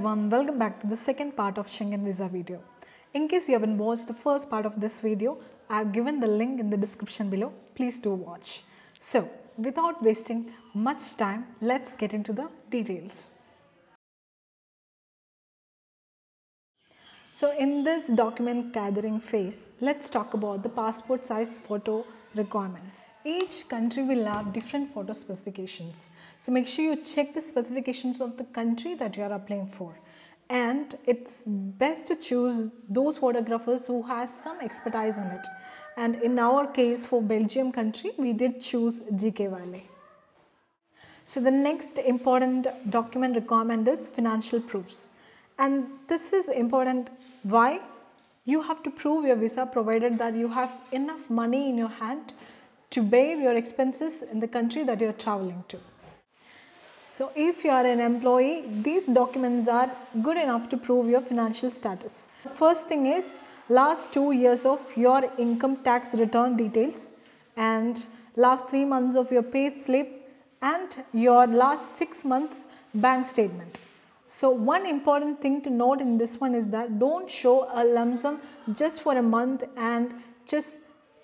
everyone, welcome back to the second part of Schengen Visa video. In case you haven't watched the first part of this video, I have given the link in the description below. Please do watch. So, without wasting much time, let's get into the details. So in this document gathering phase, let's talk about the passport size photo requirements. Each country will have different photo specifications. So make sure you check the specifications of the country that you are applying for. And it's best to choose those photographers who has some expertise in it. And in our case for Belgium country, we did choose GK Valley. So the next important document requirement is financial proofs. And this is important. Why? You have to prove your visa provided that you have enough money in your hand to bear your expenses in the country that you are traveling to. So if you are an employee, these documents are good enough to prove your financial status. First thing is last 2 years of your income tax return details and last 3 months of your pay slip and your last 6 months bank statement. So one important thing to note in this one is that don't show a lump sum just for a month and just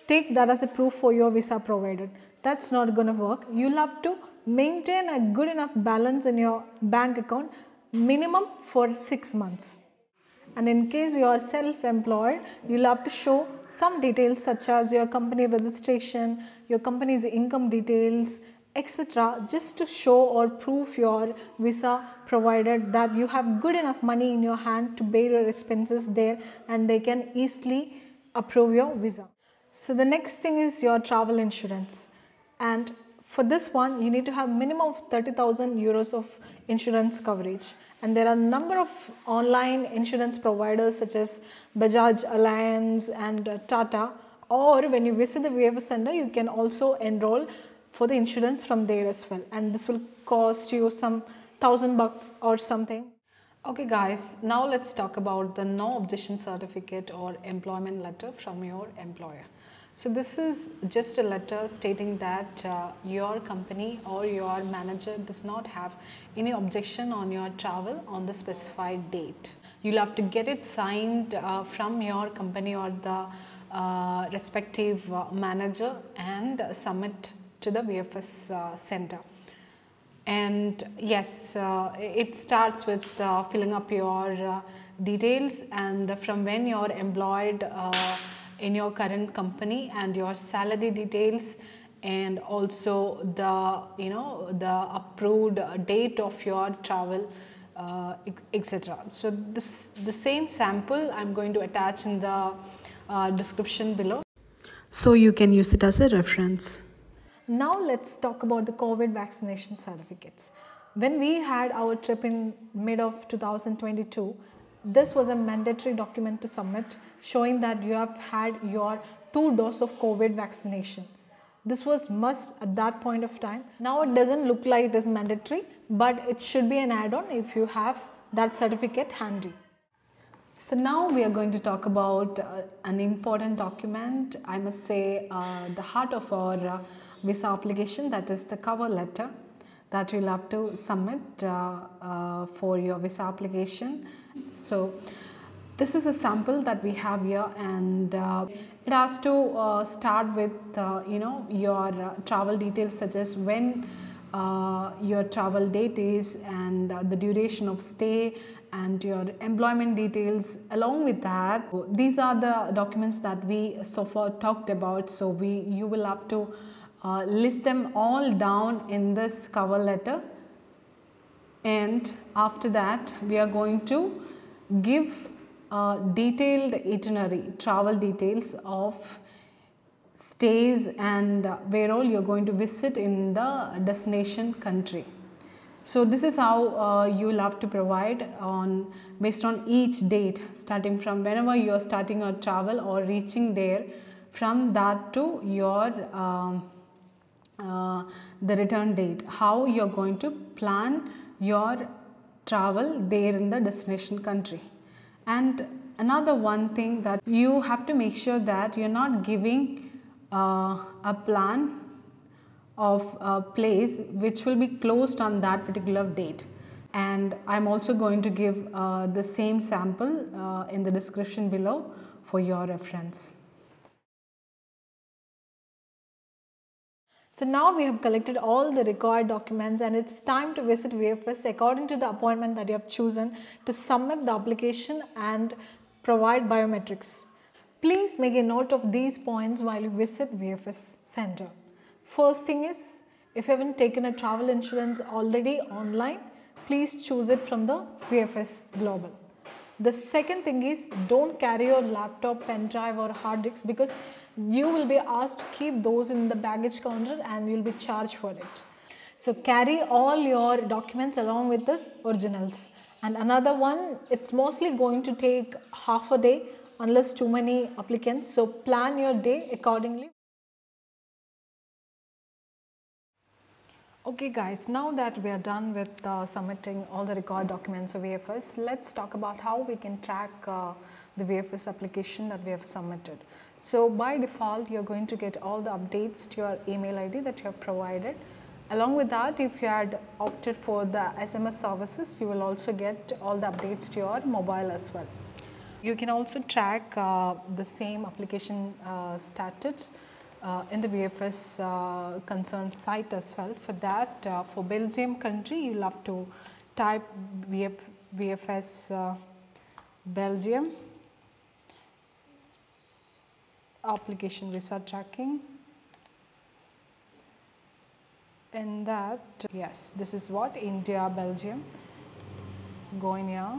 take that as a proof for your visa provided. That's not going to work. You'll have to maintain a good enough balance in your bank account minimum for 6 months. And in case you are self-employed, you'll have to show some details such as your company registration, your company's income details, etc. just to show or prove your visa provided that you have good enough money in your hand to bear your expenses there and they can easily approve your visa. So the next thing is your travel insurance, and for this one you need to have minimum of 30,000 euros of insurance coverage, and there are a number of online insurance providers such as Bajaj Allianz and Tata, or when you visit the VFS center you can also enroll for the insurance from there as well, and this will cost you some $1,000 or something. Okay guys, now let's talk about the no objection certificate or employment letter from your employer. So this is just a letter stating that your company or your manager does not have any objection on your travel on the specified date. You'll have to get it signed from your company or the respective manager and submit to the VFS center. And yes, it starts with filling up your details and from when you're employed in your current company and your salary details, and also the approved date of your travel, etc. So the same sample I'm going to attach in the description below, so you can use it as a reference. Now let's talk about the COVID vaccination certificates. When we had our trip in mid of 2022, this was a mandatory document to submit showing that you have had your 2 doses of COVID vaccination. This was must at that point of time. Now it doesn't look like it is mandatory, but it should be an add-on if you have that certificate handy. So now we are going to talk about an important document, I must say the heart of our visa application, that is the cover letter that you'll have to submit for your visa application. So this is a sample that we have here, and it has to start with your travel details such as when your travel date is and the duration of stay and your employment details. Along with that, these are the documents that we so far talked about, so you will have to list them all down in this cover letter, and after that we are going to give detailed itinerary, travel details of stays and where all you're going to visit in the destination country. So this is how you will have to provide based on each date, starting from whenever you are starting your travel or reaching there, from that to your the return date, how you're going to plan your travel there in the destination country. And another one thing that you have to make sure that you're not giving a plan of a place which will be closed on that particular date. And I'm also going to give the same sample in the description below for your reference. So now we have collected all the required documents and it's time to visit VFS according to the appointment that you have chosen to submit the application and provide biometrics. Please make a note of these points while you visit VFS Center. First thing is, if you haven't taken a travel insurance already online, please choose it from the VFS Global. The second thing is, don't carry your laptop, pen drive or hard disks because you will be asked to keep those in the baggage counter and you'll be charged for it. So carry all your documents along with the originals. And another one, it's mostly going to take half a day unless too many applicants. So plan your day accordingly. Okay guys, now that we are done with submitting all the required documents of VFS, let's talk about how we can track the VFS application that we have submitted. So by default, you're going to get all the updates to your email ID that you have provided. Along with that, if you had opted for the SMS services, you will also get all the updates to your mobile as well. You can also track the same application status in the VFS concerned site as well. For that, for Belgium country, you'll have to type VFS Belgium application visa tracking. In that, yes, this is what India, Belgium, go in here.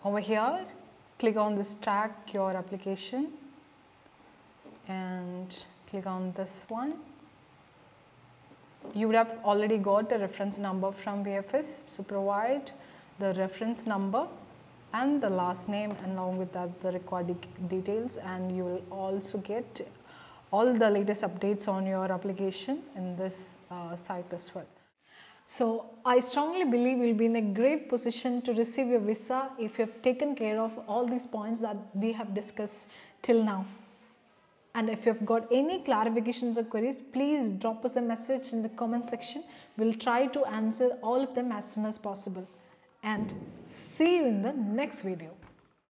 Over here, click on this track your application and click on this one. You would have already got a reference number from VFS, so provide the reference number and the last name and along with that the required details, and you will also get all the latest updates on your application in this site as well. So I strongly believe you'll be in a great position to receive your visa if you have taken care of all these points that we have discussed till now. And if you have got any clarifications or queries, please drop us a message in the comment section. We'll try to answer all of them as soon as possible. And see you in the next video.